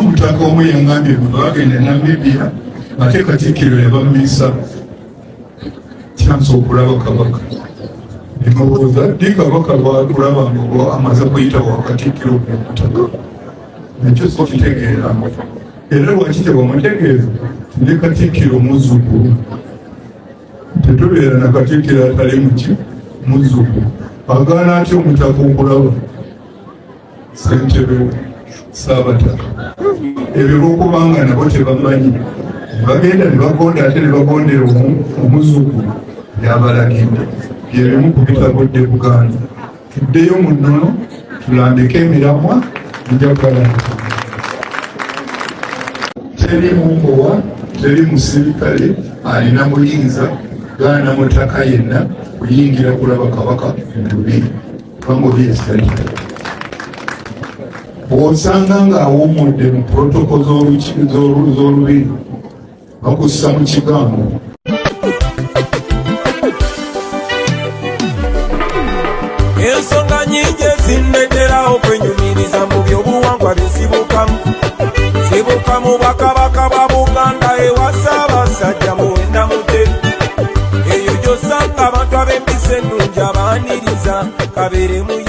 n'omutaka omu yangambye bagenda Namibia ate Katikkiro yabamisa kyansi okulaba kabaka nemubuuza ddi kabaka lwakulaba ngo amaze kuyita wa Katikkiro ku mutaka nakyo sikitegeera era lwaki tebamutegeeza ne Katikkiro muzzukulu tetubeera na Katikkiro atali muki muzzukulu agaana atya omutaka okulaba ssentebe Ssaabataka ebyo lwokubanga nabo tebamanyi bagenda ne bagonda ate ne bagondera omuzzukulu yabalagidde byebimu ku bitabudde Buganda tuddeyo mu nnono tulambike emiramwa njagala teri mumbowa teri musirikale alina muyinza gaana mutaka yenna kuyingira kulaba kabaka mulubi bamubyesali bw'osanga ng'awummudde mu protoko z'olubiri bakussa mu kigambo ensonga nyingi ezinneeterawo kwenyumiriza mu byobuwangwa bisibukamu sibuka mu bakabaka ba Buganda ewa Ssaabasajja Muwenda Mutebi eyo gy'osanga abantu ab'empisa ennungi abaaniriza kabeere mu